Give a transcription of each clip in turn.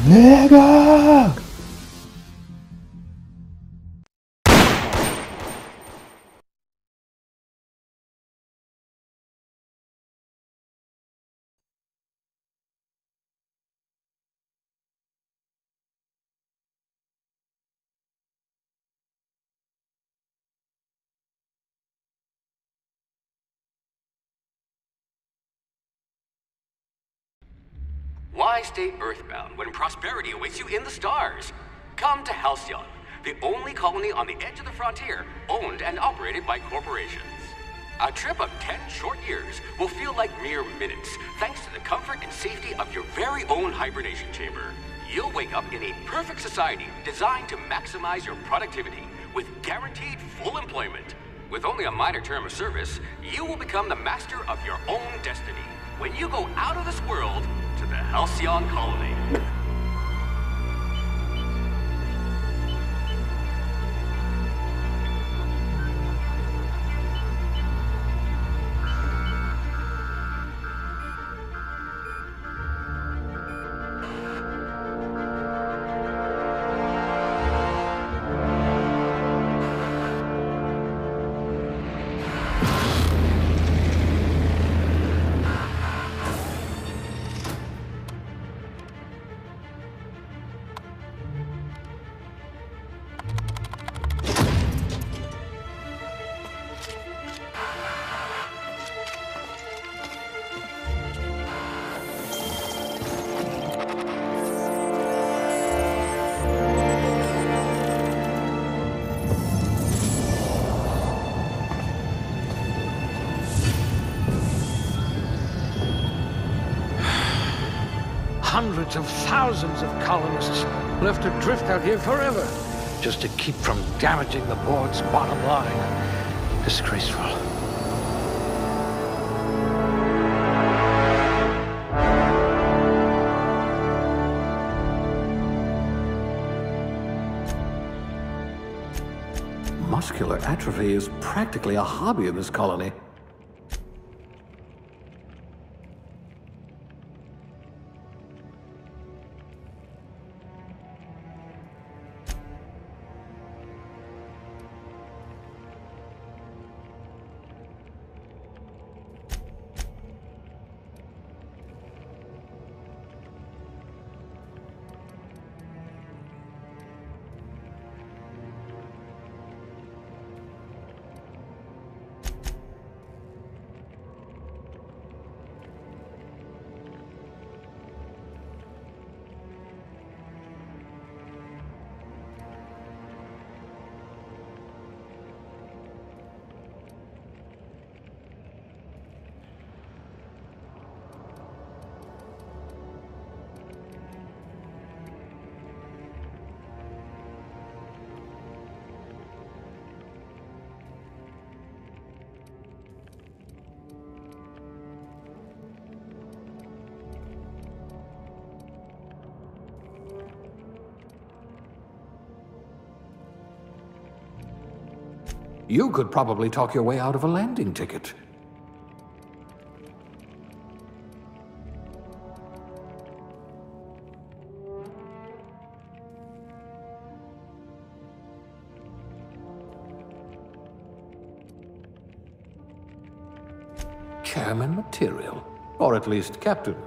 Nigga! Why stay earthbound when prosperity awaits you in the stars? Come to Halcyon, the only colony on the edge of the frontier, owned and operated by corporations. A trip of 10 short years will feel like mere minutes, thanks to the comfort and safety of your very own hibernation chamber. You'll wake up in a perfect society designed to maximize your productivity, with guaranteed full employment. With only a minor term of service, you will become the master of your own destiny when you go out of this world to the Halcyon Colony. Hundreds of thousands of colonists left adrift out here forever, just to keep from damaging the board's bottom line. Disgraceful. Muscular atrophy is practically a hobby in this colony. You could probably talk your way out of a landing ticket. Chairman material, or at least captain.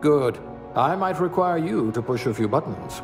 Good. I might require you to push a few buttons.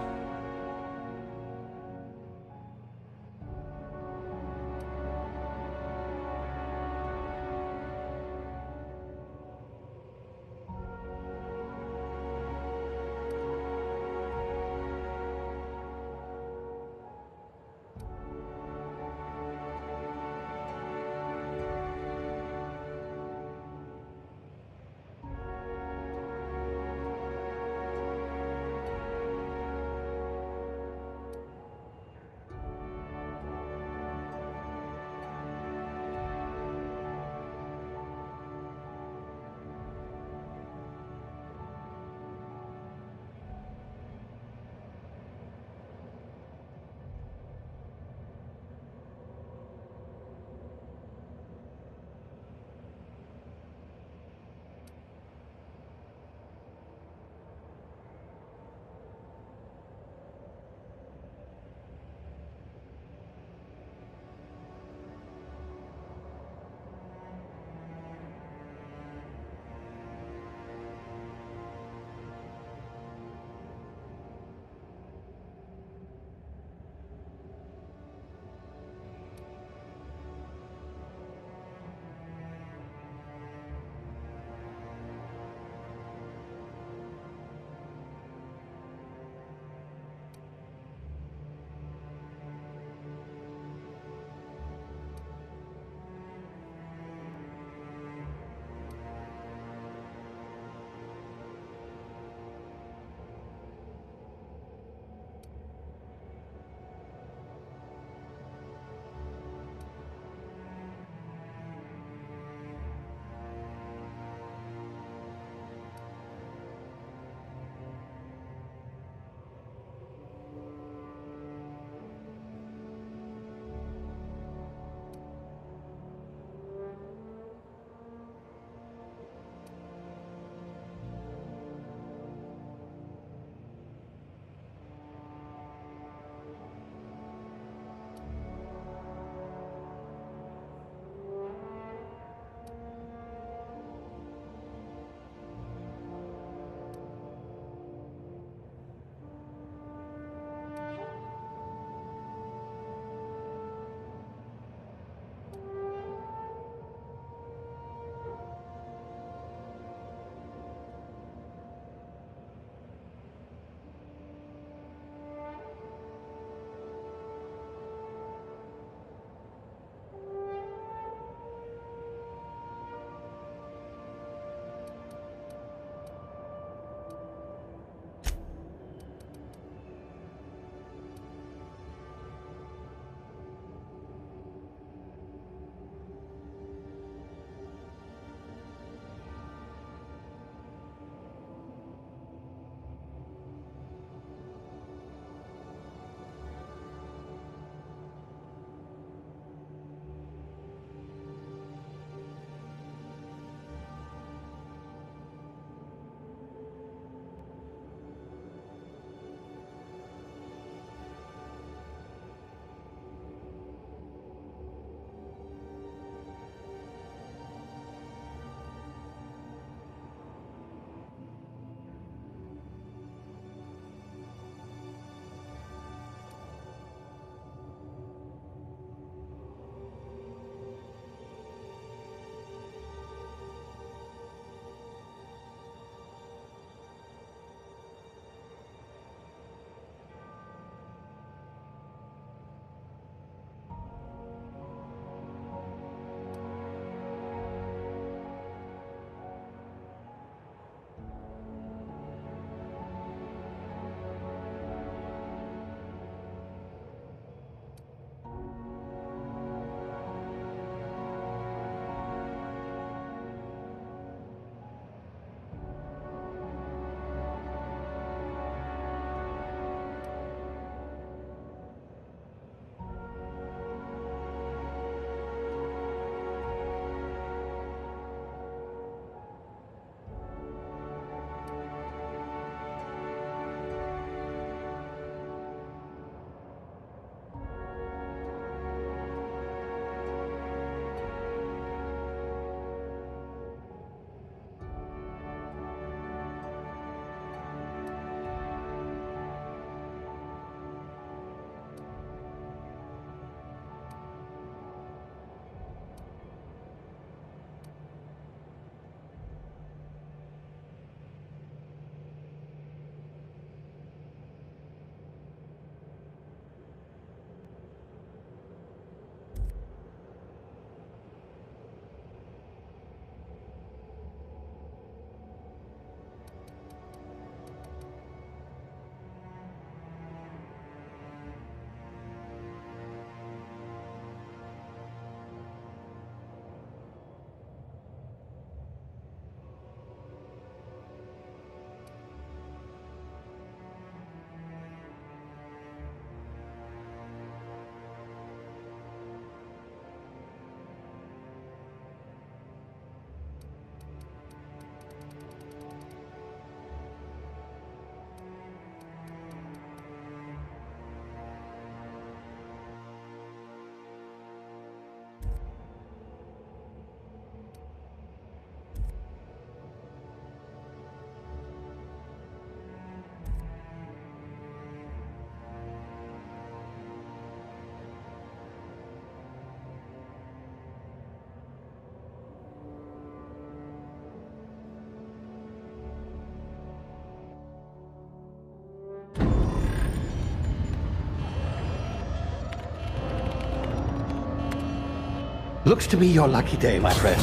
Looks to be your lucky day, my friend.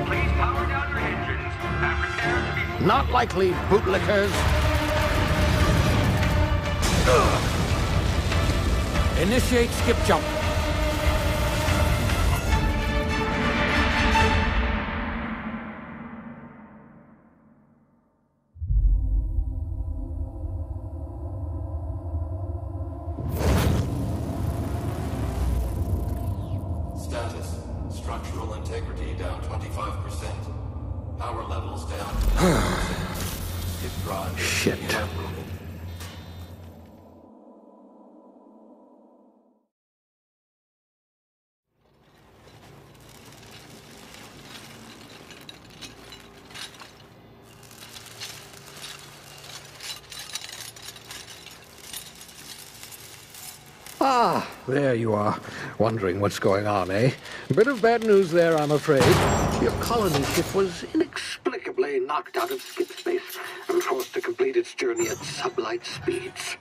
Please power down your engines and prepare to be... Not likely, bootlickers. Initiate skip jump. Status. Structural integrity down 25%. Power levels down 10%. Hip drive. Shit. Inoperable. Ah, there you are. Wondering what's going on, eh? A bit of bad news there, I'm afraid. Your colony ship was inexplicably knocked out of skip space and forced to complete its journey at sublight speeds.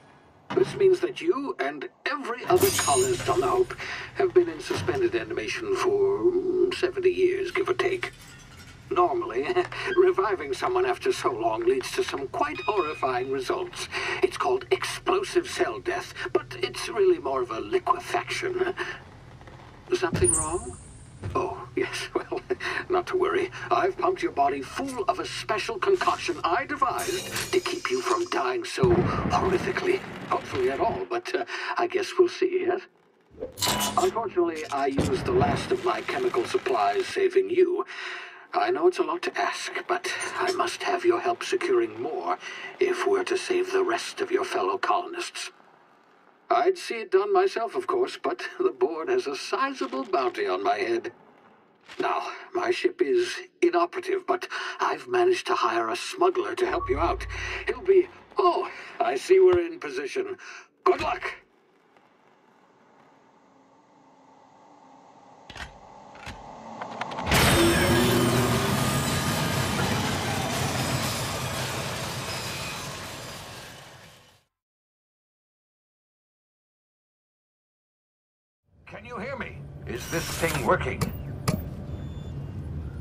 This means that you and every other colonist on the Hope have been in suspended animation for 70 years, give or take. Normally, reviving someone after so long leads to some quite horrifying results. It's called explosive cell death, but it's really more of a liquefaction. Something wrong? Oh, yes, well, not to worry. I've pumped your body full of a special concoction I devised to keep you from dying so horrifically. Hopefully at all, but I guess we'll see, yes? Unfortunately, I used the last of my chemical supplies saving you. I know it's a lot to ask, but I must have your help securing more if we're to save the rest of your fellow colonists. I'd see it done myself, of course, but the board has a sizable bounty on my head. Now, my ship is inoperative, but I've managed to hire a smuggler to help you out. He'll be... Oh, I see we're in position. Good luck! Can you hear me? Is this thing working?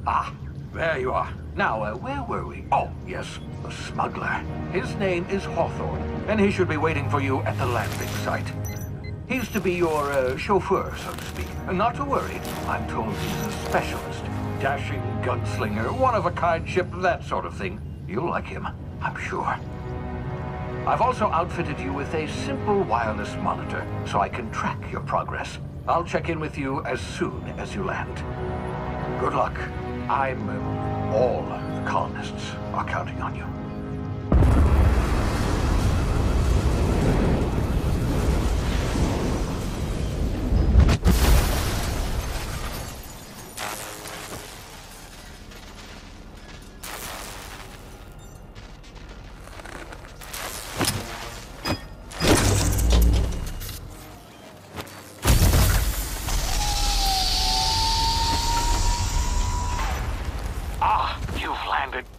Ah, there you are. Now, where were we? Oh, yes, the smuggler. His name is Hawthorne, and he should be waiting for you at the landing site. He's to be your chauffeur, so to speak. Not to worry, I'm told he's a specialist. Dashing gunslinger, one-of-a-kind ship, that sort of thing. You'll like him, I'm sure. I've also outfitted you with a simple wireless monitor, so I can track your progress. I'll check in with you as soon as you land. Good luck. All the colonists are counting on you.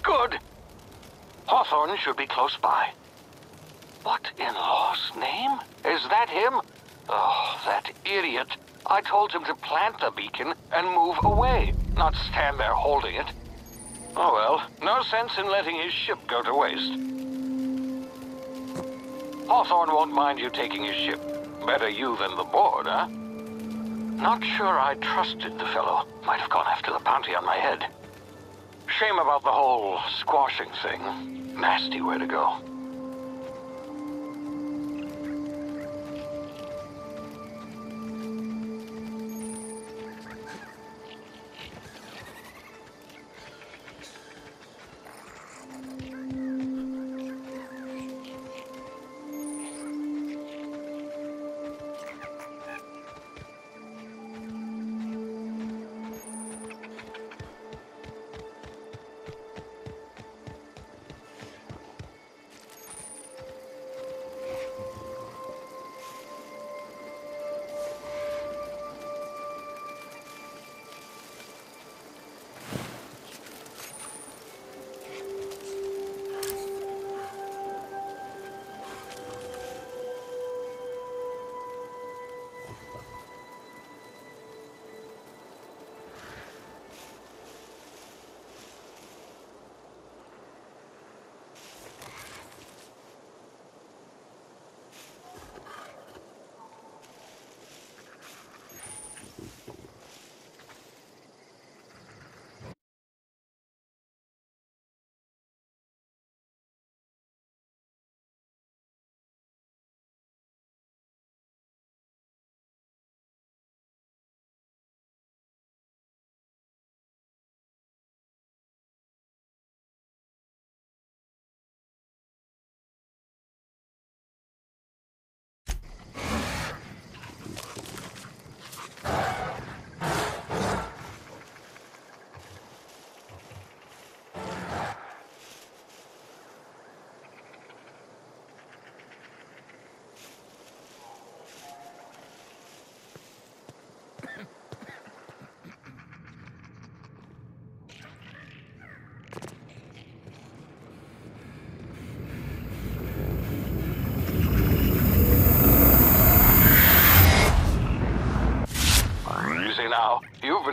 Good. Hawthorne should be close by. What in law's name? Is that him? Oh, that idiot. I told him to plant the beacon and move away, not stand there holding it. Oh well, no sense in letting his ship go to waste. Hawthorne won't mind you taking his ship. Better you than the board, huh? Not sure I trusted the fellow. Might have gone after the bounty on my head. Shame about the whole squashing thing. Nasty way to go.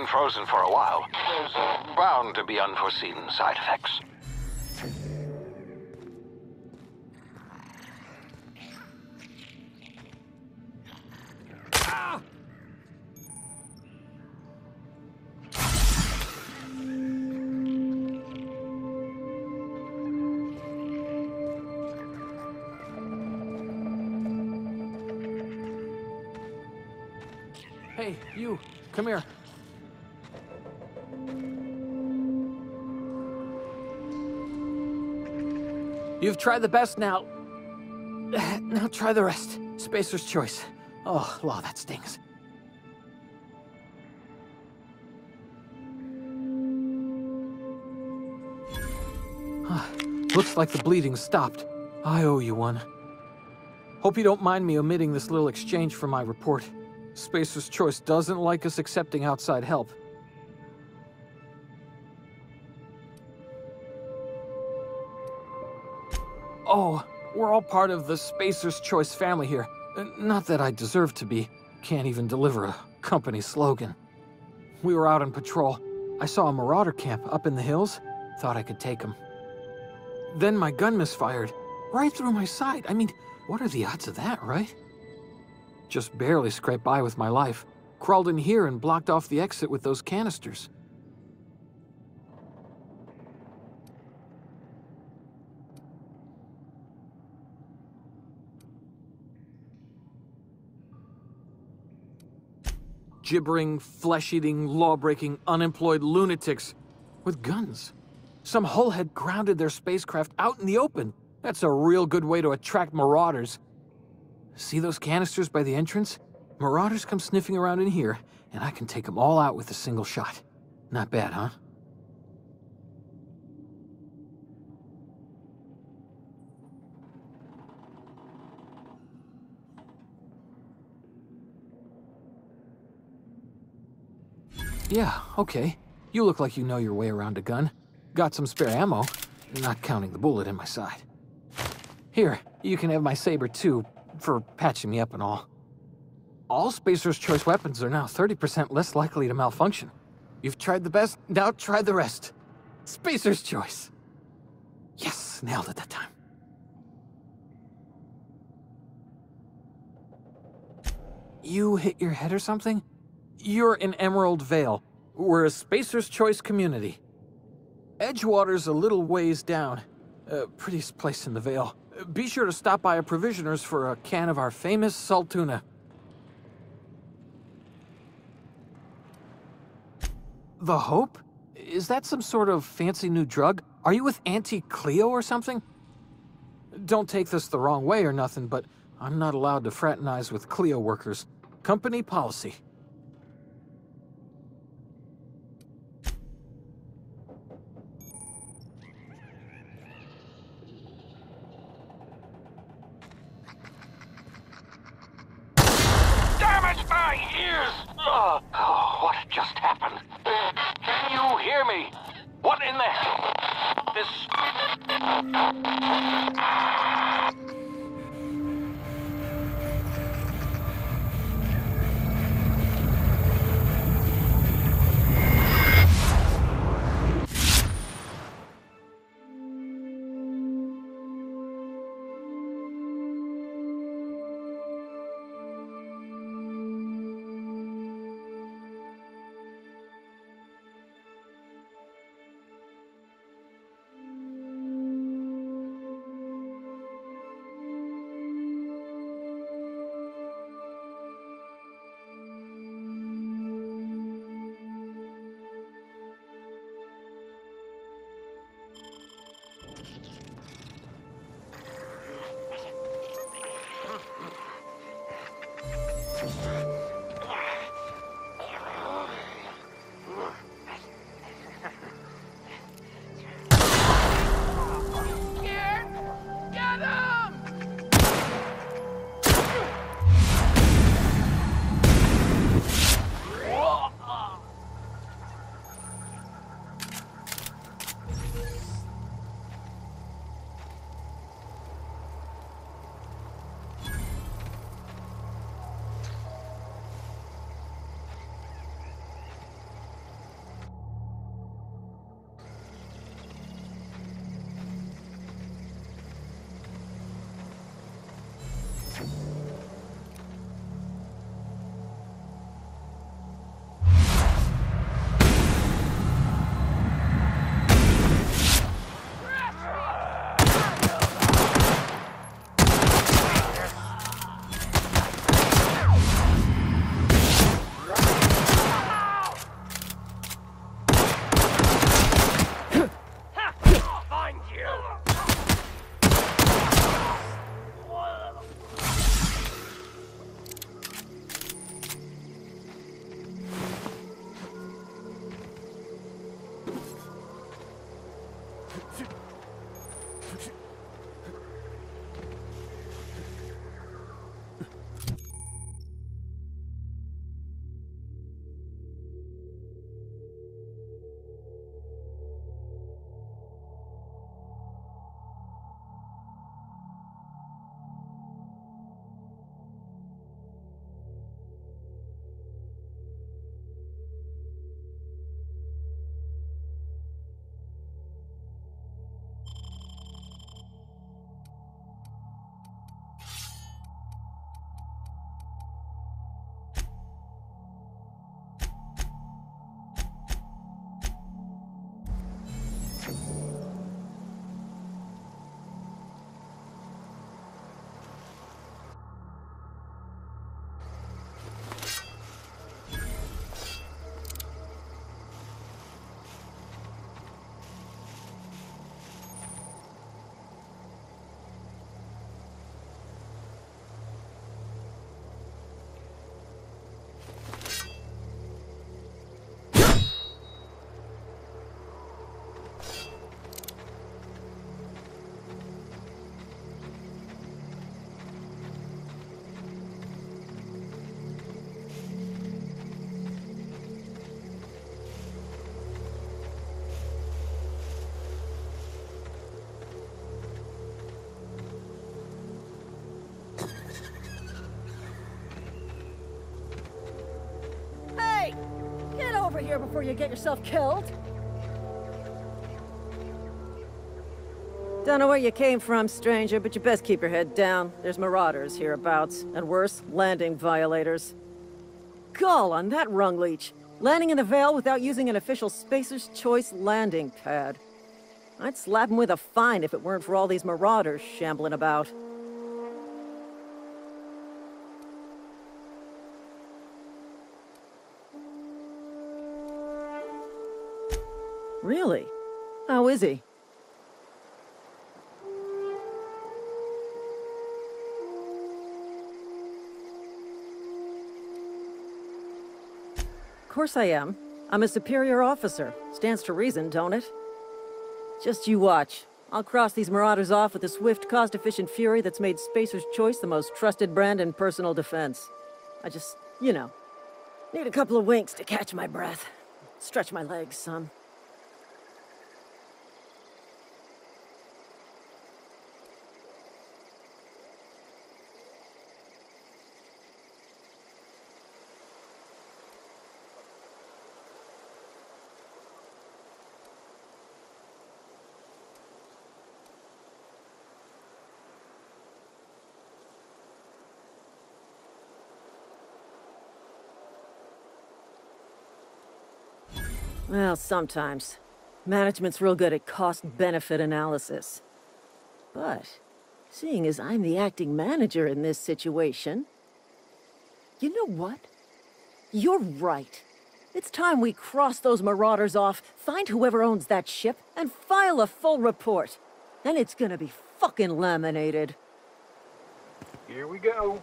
been frozen for a while. There's bound to be unforeseen side effects. Hey, you, come here. You've tried the best now. Now try the rest. Spacer's choice. Oh, law, that stings. Looks like the bleeding stopped. I owe you one. Hope you don't mind me omitting this little exchange from my report. Spacer's Choice doesn't like us accepting outside help. Oh, we're all part of the Spacer's Choice family here. Not that I deserve to be. Can't even deliver a company slogan. We were out on patrol. I saw a marauder camp up in the hills. Thought I could take them. Then my gun misfired. Right through my side. I mean, what are the odds of that, right? Just barely scraped by with my life. Crawled in here and blocked off the exit with those canisters. Gibbering, flesh-eating, law-breaking, unemployed lunatics with guns. Some hullhead grounded their spacecraft out in the open. That's a real good way to attract marauders. See those canisters by the entrance? Marauders come sniffing around in here, and I can take them all out with a single shot. Not bad, huh? Yeah, okay. You look like you know your way around a gun. Got some spare ammo, not counting the bullet in my side. Here, you can have my saber too, for patching me up and all. All Spacer's Choice weapons are now 30% less likely to malfunction. You've tried the best, now try the rest. Spacer's Choice. Yes, nailed it that time. You hit your head or something? You're in Emerald Vale. We're a Spacer's Choice community. Edgewater's a little ways down. Prettiest place in the Vale. Be sure to stop by a provisioner's for a can of our famous salt tuna. The Hope? Is that some sort of fancy new drug? Are you with Auntie Cleo or something? Don't take this the wrong way or nothing, but I'm not allowed to fraternize with Cleo workers. Company policy. Damage my ears! Oh, what just happened? Can you hear me? What in the hell? This... here before you get yourself killed. Don't know where you came from, stranger, but you best keep your head down. There's marauders hereabouts, and worse, landing violators. Gall on that rung leech. Landing in the Vale without using an official Spacer's Choice landing pad. I'd slap him with a fine if it weren't for all these marauders shambling about. Really? How is he? Of course I am. I'm a superior officer. Stands to reason, don't it? Just you watch. I'll cross these marauders off with a swift, cost-efficient fury that's made Spacer's Choice the most trusted brand in personal defense. I just, need a couple of winks to catch my breath. Stretch my legs some. Well, sometimes. Management's real good at cost-benefit analysis. But, seeing as I'm the acting manager in this situation... You know what? You're right. It's time we cross those marauders off, find whoever owns that ship, and file a full report. Then it's gonna be fucking laminated. Here we go.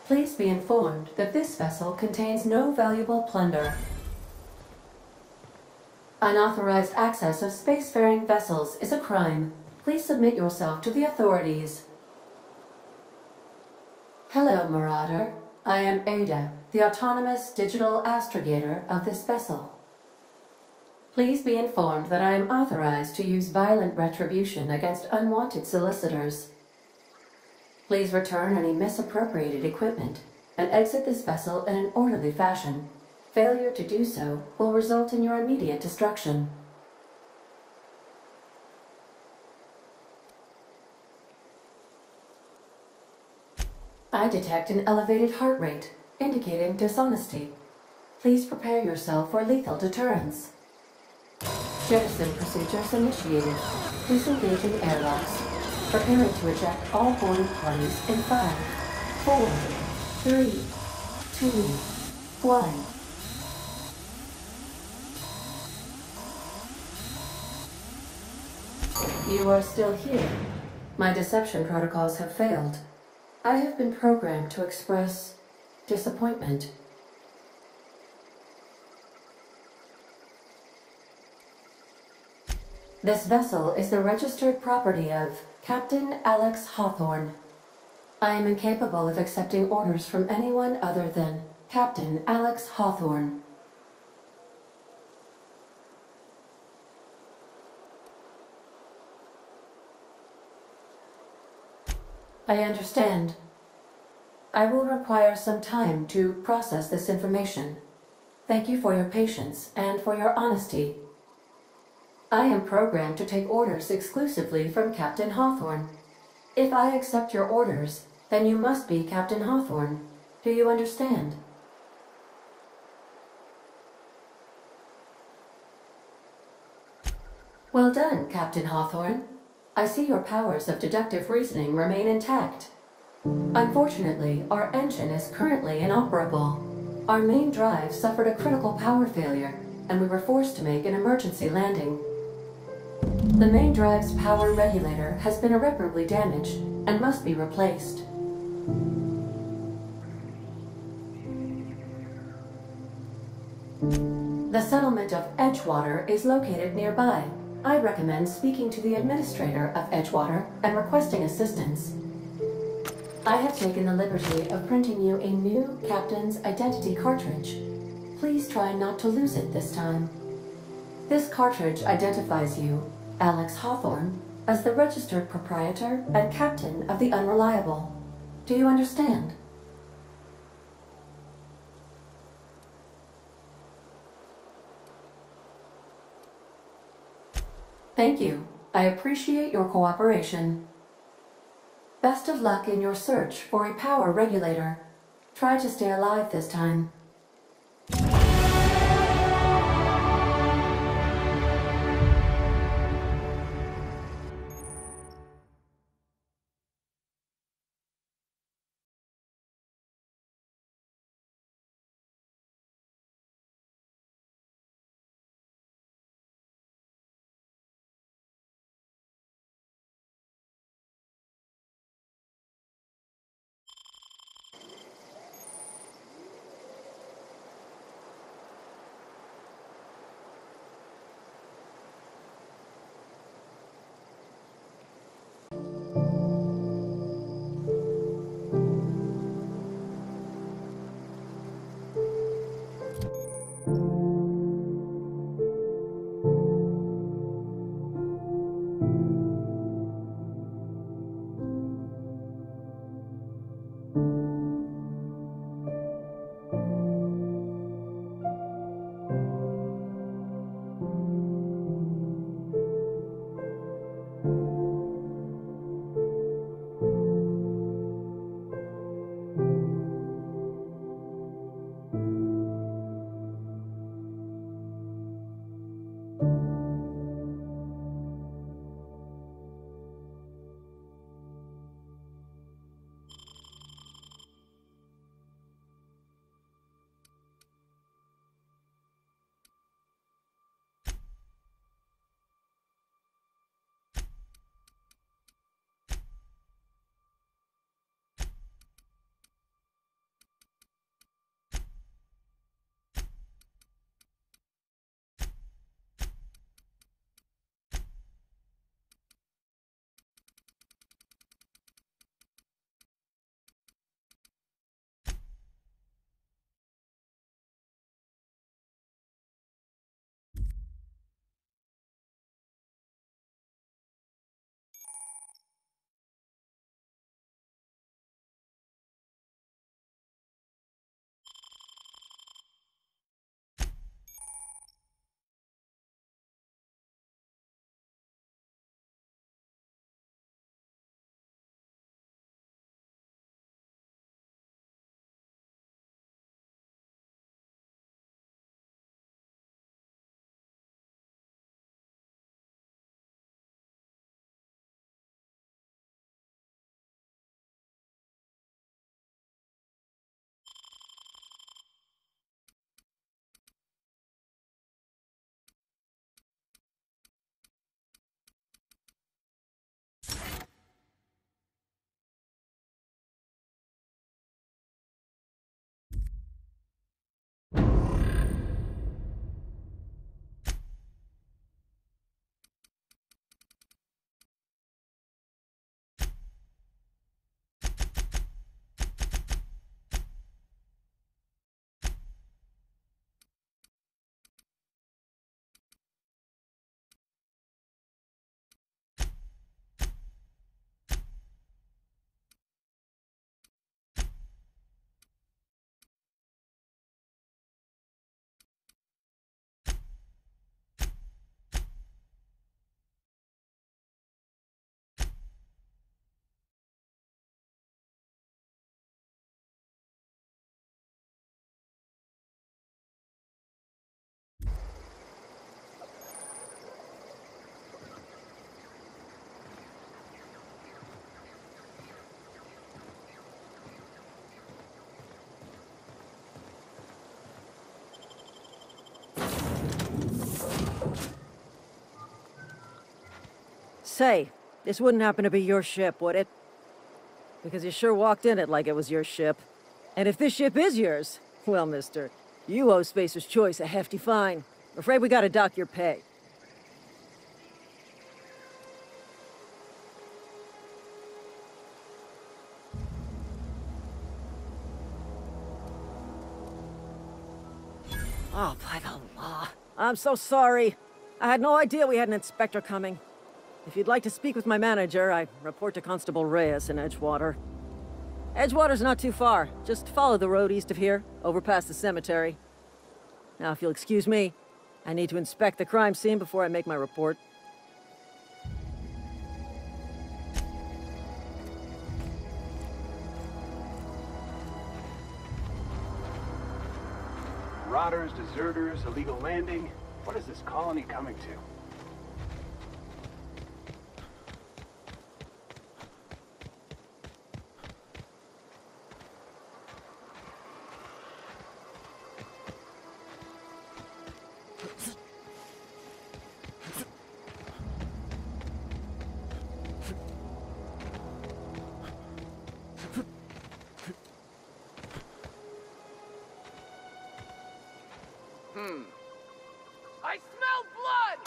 Please be informed that this vessel contains no valuable plunder. Unauthorized access of spacefaring vessels is a crime. Please submit yourself to the authorities. Hello, Marauder. I am Ada, the autonomous digital astrogator of this vessel. Please be informed that I am authorized to use violent retribution against unwanted solicitors. Please return any misappropriated equipment and exit this vessel in an orderly fashion. Failure to do so will result in your immediate destruction. I detect an elevated heart rate, indicating dishonesty. Please prepare yourself for lethal deterrence. Jettison procedures initiated. Please engage in airlocks. Preparing to eject all boarding parties in 5, 4, 3, 2, 1. You are still here. My deception protocols have failed. I have been programmed to express disappointment. This vessel is the registered property of Captain Alex Hawthorne. I am incapable of accepting orders from anyone other than Captain Alex Hawthorne. I understand. I will require some time to process this information. Thank you for your patience and for your honesty. I am programmed to take orders exclusively from Captain Hawthorne. If I accept your orders, then you must be Captain Hawthorne. Do you understand? Well done, Captain Hawthorne. I see your powers of deductive reasoning remain intact. Unfortunately, our engine is currently inoperable. Our main drive suffered a critical power failure, and we were forced to make an emergency landing. The main drive's power regulator has been irreparably damaged and must be replaced. The settlement of Edgewater is located nearby. I'd recommend speaking to the administrator of Edgewater and requesting assistance. I have taken the liberty of printing you a new Captain's Identity cartridge. Please try not to lose it this time. This cartridge identifies you, Alex Hawthorne, as the registered proprietor and captain of the Unreliable. Do you understand? Thank you. I appreciate your cooperation. Best of luck in your search for a power regulator. Try to stay alive this time. Say, this wouldn't happen to be your ship, would it? Because you sure walked in it like it was your ship. And if this ship is yours, well, mister, you owe Spacer's Choice a hefty fine. I'm afraid we gotta dock your pay. Oh, by the law. I'm so sorry. I had no idea we had an inspector coming. If you'd like to speak with my manager, I report to Constable Reyes in Edgewater. Edgewater's not too far. Just follow the road east of here, over past the cemetery. Now, if you'll excuse me, I need to inspect the crime scene before I make my report. Marauders, deserters, illegal landing. What is this colony coming to? I smell blood!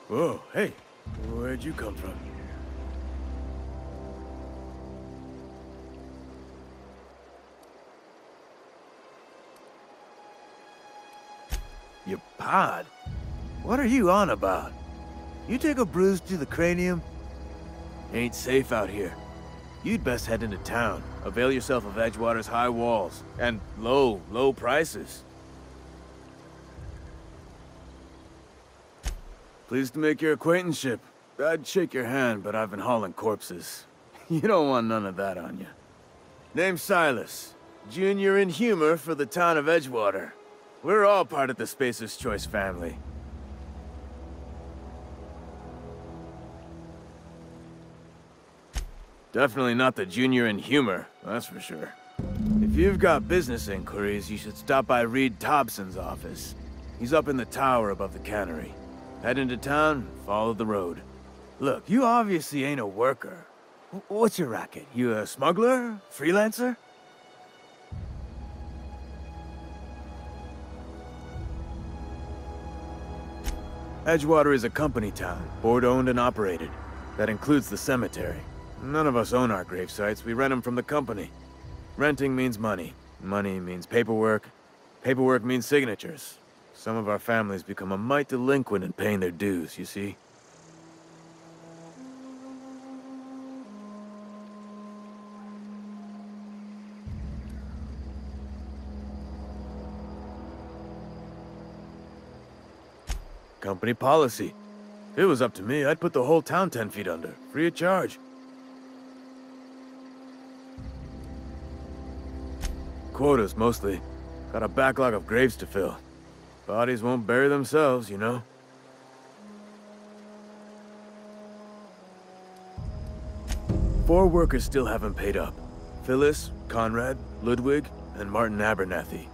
Whoa, hey, where'd you come from? Your pod? What are you on about? You take a bruise to the cranium? Ain't safe out here. You'd best head into town. Avail yourself of Edgewater's high walls. And low prices. Pleased to make your acquaintanceship. I'd shake your hand, but I've been hauling corpses. You don't want none of that on you. Name's Silas. Junior in humor for the town of Edgewater. We're all part of the Spacer's Choice family. Definitely not the junior in humor, that's for sure. If you've got business inquiries, you should stop by Reed Thompson's office. He's up in the tower above the cannery. Head into town, follow the road. Look, you obviously ain't a worker. What's your racket? You a smuggler? Freelancer? Edgewater is a company town, board-owned and operated. That includes the cemetery. None of us own our grave sites, we rent them from the company. Renting means money. Money means paperwork. Paperwork means signatures. Some of our families become a mite delinquent in paying their dues, you see? Company policy. If it was up to me, I'd put the whole town 10 feet under, free of charge. Quotas, mostly. Got a backlog of graves to fill. Bodies won't bury themselves, you know? 4 workers still haven't paid up. Phyllis, Conrad, Ludwig, and Martin Abernathy.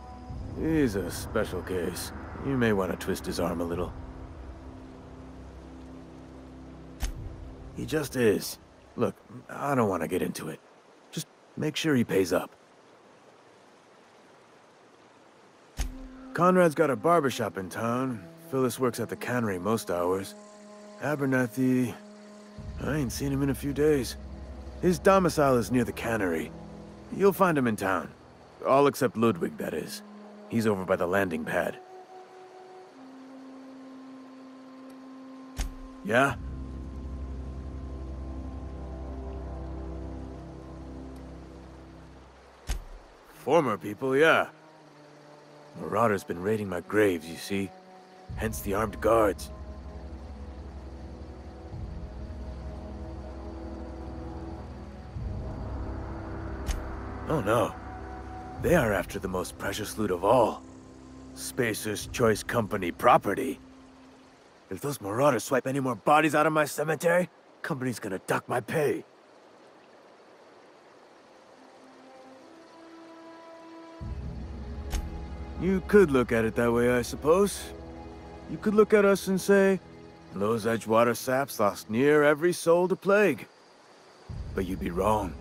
He's a special case. You may want to twist his arm a little. He just is. Look, I don't want to get into it. Just make sure he pays up. Conrad's got a barbershop in town. Phyllis works at the cannery most hours. Abernathy... I ain't seen him in a few days. His domicile is near the cannery. You'll find him in town. All except Ludwig, that is. He's over by the landing pad. Yeah? Former people, yeah. Marauders been raiding my graves, you see. Hence the armed guards. Oh no. They are after the most precious loot of all. Spacer's Choice Company property. If those marauders swipe any more bodies out of my cemetery, company's gonna dock my pay. You could look at it that way, I suppose. You could look at us and say, those Edgewater saps lost near every soul to plague. But you'd be wrong.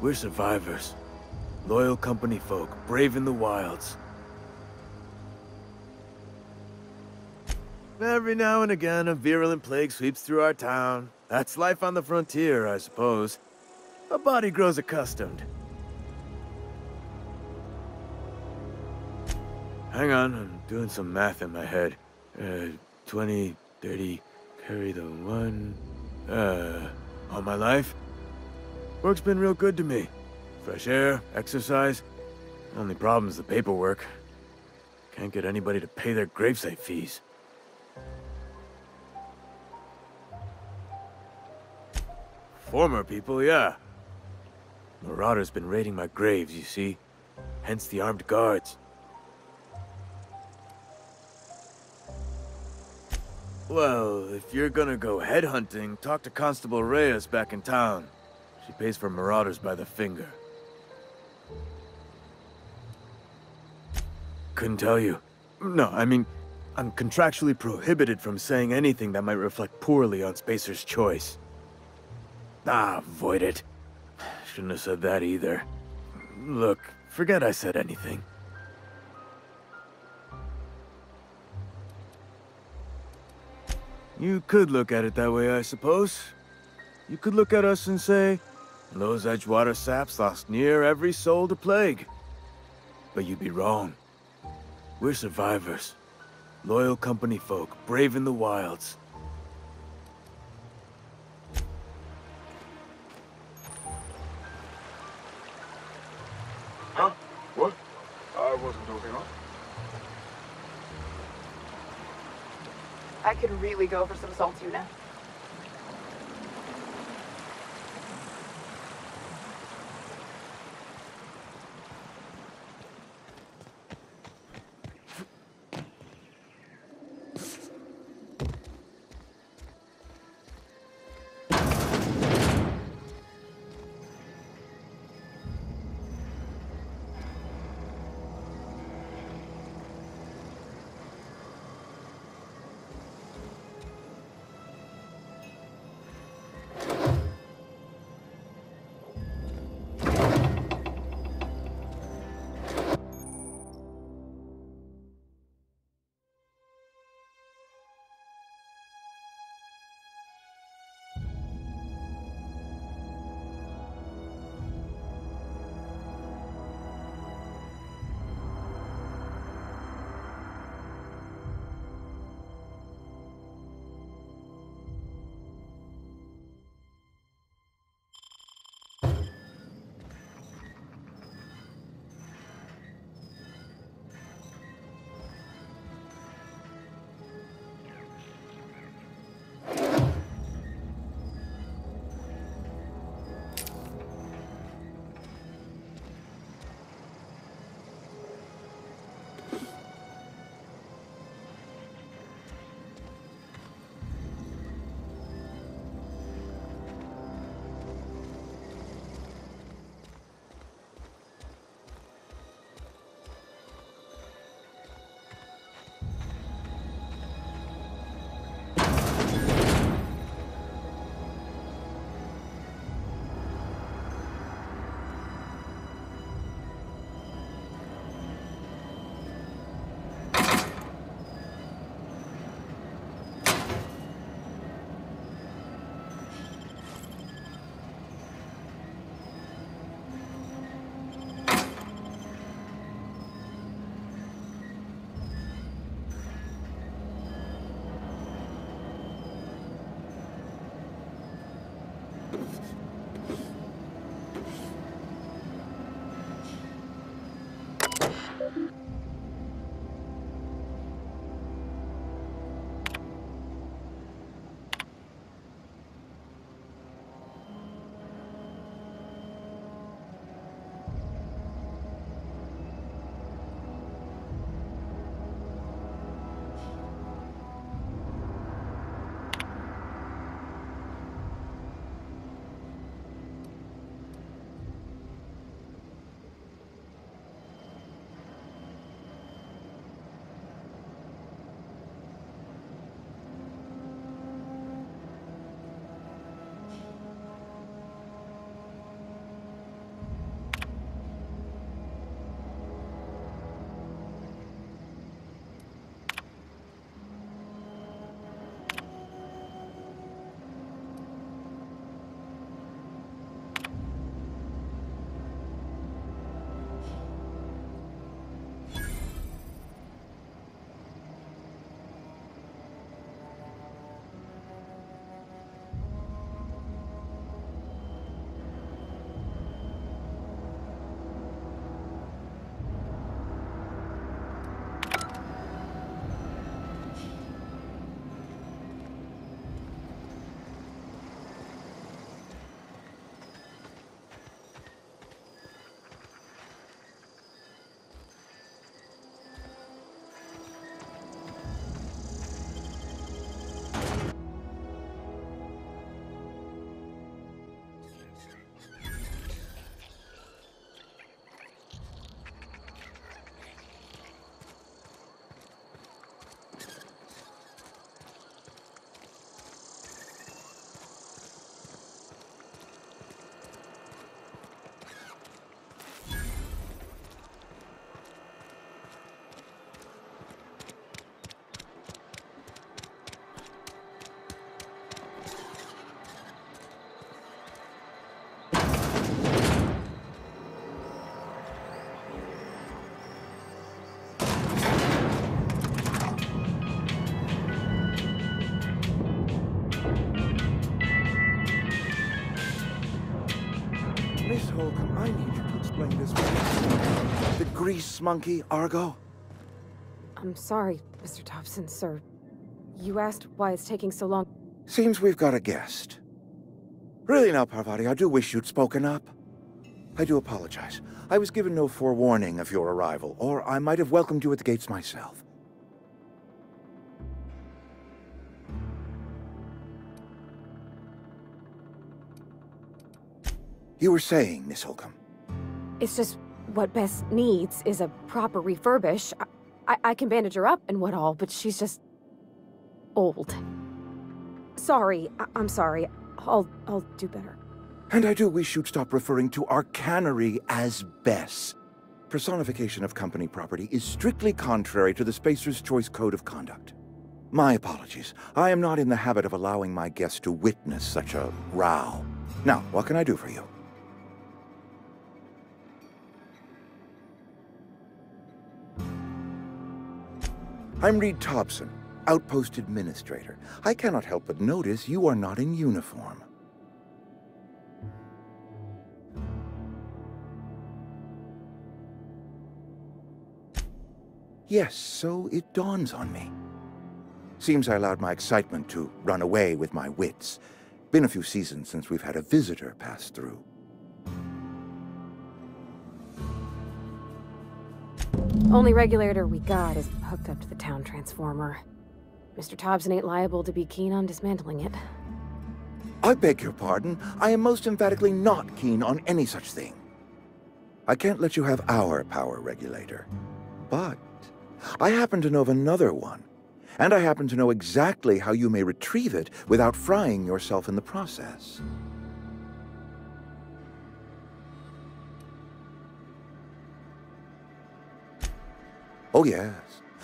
We're survivors. Loyal company folk, brave in the wilds. Every now and again, a virulent plague sweeps through our town. That's life on the frontier, I suppose. A body grows accustomed. Hang on, I'm doing some math in my head. 20, 30, carry the one... all my life? Work's been real good to me. Fresh air, exercise. Only problem's the paperwork. Can't get anybody to pay their gravesite fees. Former people, yeah. Marauders been raiding my graves, you see. Hence the armed guards. Well, if you're gonna go headhunting, talk to Constable Reyes back in town. She pays for marauders by the finger. Couldn't tell you. No, I mean, I'm contractually prohibited from saying anything that might reflect poorly on Spacer's Choice. Ah, avoid it. Shouldn't have said that either. Look, forget I said anything. You could look at it that way, I suppose. You could look at us and say, those Edgewater saps lost near every soul to plague. But you'd be wrong. We're survivors. Loyal company folk, brave in the wilds. Huh? What? I wasn't talking on. I could really go for some salt tuna. Miss Holcomb, I need you to explain this. The grease monkey, Argo? I'm sorry, Mr. Thompson, sir. You asked why it's taking so long. Seems we've got a guest. Really now, Parvati, I do wish you'd spoken up. I do apologize. I was given no forewarning of your arrival, or I might have welcomed you at the gates myself. You were saying, Miss Holcomb. It's just what Bess needs is a proper refurbish. I can bandage her up and what all, but she's just old. Sorry, I'm sorry. I'll do better. And I do wish you'd stop referring to our cannery as Bess. Personification of company property is strictly contrary to the Spacer's Choice Code of Conduct. My apologies. I am not in the habit of allowing my guests to witness such a row. Now, what can I do for you? I'm Reed Thompson, Outpost Administrator. I cannot help but notice you are not in uniform. Yes, so it dawns on me. Seems I allowed my excitement to run away with my wits. Been a few seasons since we've had a visitor pass through. Only regulator we got is hooked up to the town transformer. Mr. Thompson ain't liable to be keen on dismantling it. I beg your pardon. I am most emphatically not keen on any such thing. I can't let you have our power regulator. But I happen to know of another one. And I happen to know exactly how you may retrieve it without frying yourself in the process. Oh, yes.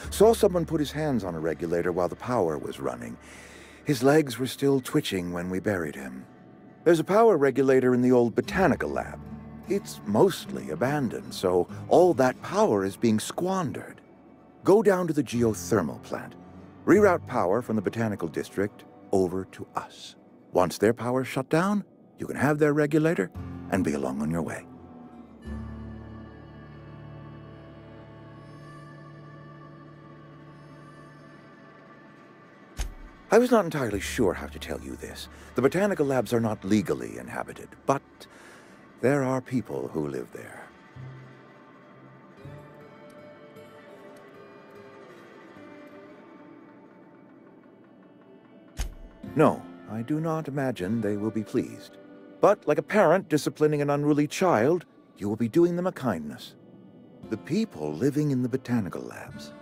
Saw someone put his hands on a regulator while the power was running. His legs were still twitching when we buried him. There's a power regulator in the old botanical lab. It's mostly abandoned, so all that power is being squandered. Go down to the geothermal plant. Reroute power from the botanical district over to us. Once their power's shut down, You can have their regulator and be along on your way. I was not entirely sure how to tell you this. The botanical labs are not legally inhabited, but there are people who live there. No, I do not imagine they will be pleased. But like a parent disciplining an unruly child, you will be doing them a kindness. The people living in the botanical labs,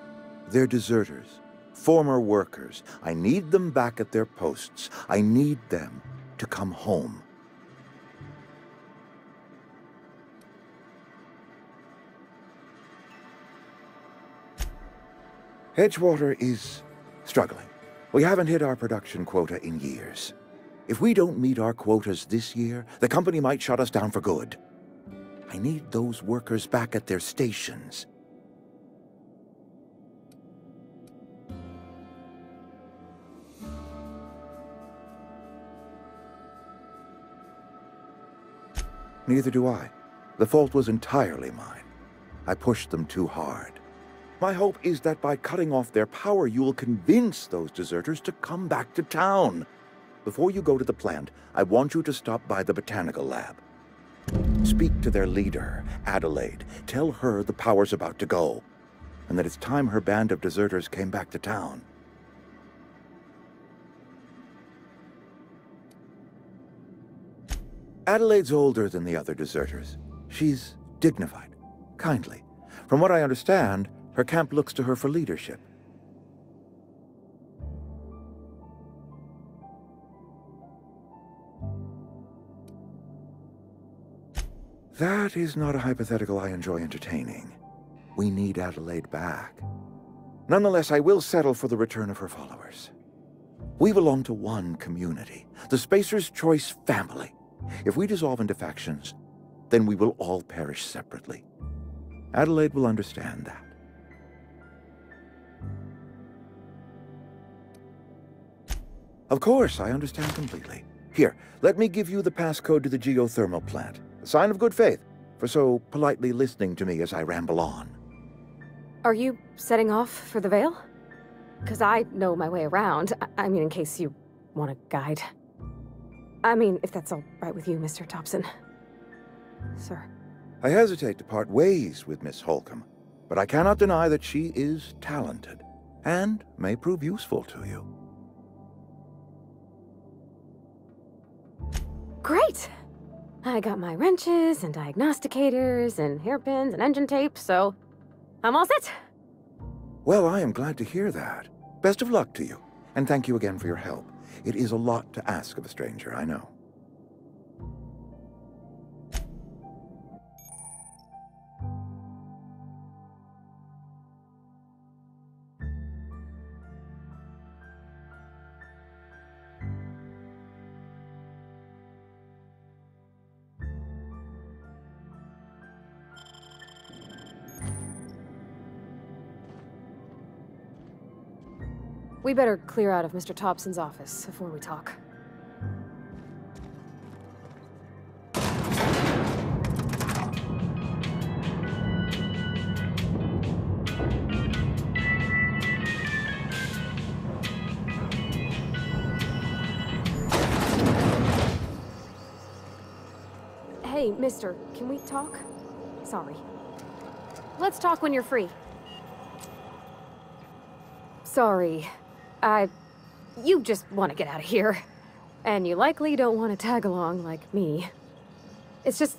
they're deserters, former workers. I need them back at their posts. I need them to come home. Edgewater is struggling. We haven't hit our production quota in years. If we don't meet our quotas this year, the company might shut us down for good. I need those workers back at their stations. Neither do I. The fault was entirely mine. I pushed them too hard. My hope is that by cutting off their power, you will convince those deserters to come back to town. Before you go to the plant, I want you to stop by the botanical lab. Speak to their leader, Adelaide. Tell her the power's about to go, and that it's time her band of deserters came back to town. Adelaide's older than the other deserters. She's dignified, kindly. From what I understand, her camp looks to her for leadership. That is not a hypothetical I enjoy entertaining. We need Adelaide back. Nonetheless, I will settle for the return of her followers. We belong to one community, the Spacer's Choice family. If we dissolve into factions, then we will all perish separately. Adelaide will understand that. Of course, I understand completely. Here, let me give you the passcode to the geothermal plant. A sign of good faith, for so politely listening to me as I ramble on. Are you setting off for the Vale? Because I know my way around. I mean, in case you want a guide. I mean, if that's all right with you, Mr. Thompson. Sir. I hesitate to part ways with Miss Holcomb, but I cannot deny that she is talented, and may prove useful to you. Great! I got my wrenches and diagnosticators and hairpins and engine tape, so I'm all set. Well, I am glad to hear that. Best of luck to you, and thank you again for your help. It is a lot to ask of a stranger, I know. We better clear out of Mr. Thompson's office before we talk. Hey, mister, can we talk? Sorry. Let's talk when you're free. Sorry. You just want to get out of here. And you likely don't want to tag along like me. It's just,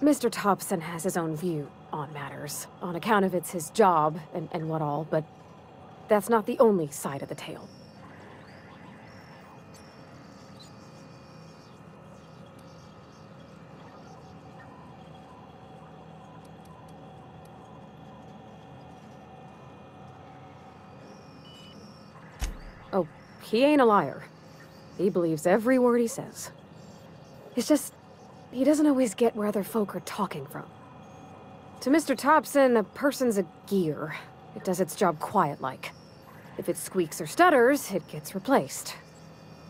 Mr. Thompson has his own view on matters, on account of it's his job and what all, but that's not the only side of the tale. Oh, he ain't a liar. He believes every word he says. It's just, he doesn't always get where other folk are talking from. To Mr. Thompson, a person's a gear. It does its job quiet-like. If it squeaks or stutters, it gets replaced.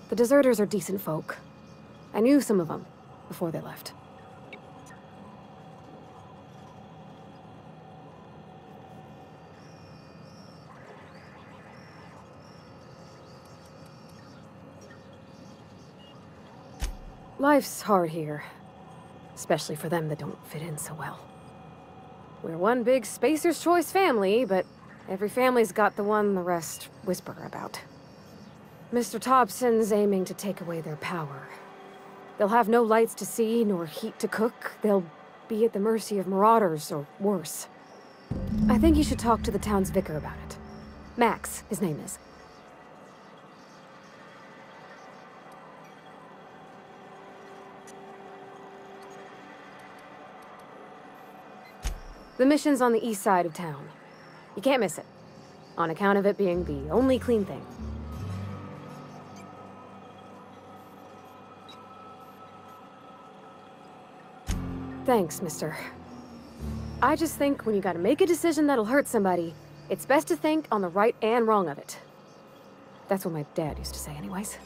The deserters are decent folk. I knew some of them before they left. Life's hard here, especially for them that don't fit in so well. We're one big Spacer's Choice family, but every family's got the one the rest whisper about. Mr. Thompson's aiming to take away their power. They'll have no lights to see, nor heat to cook. They'll be at the mercy of marauders, or worse. I think you should talk to the town's vicar about it. Max, his name is. The mission's on the east side of town. You can't miss it, on account of it being the only clean thing. Thanks, mister. I just think when you gotta make a decision that'll hurt somebody, it's best to think on the right and wrong of it. That's what my dad used to say anyways.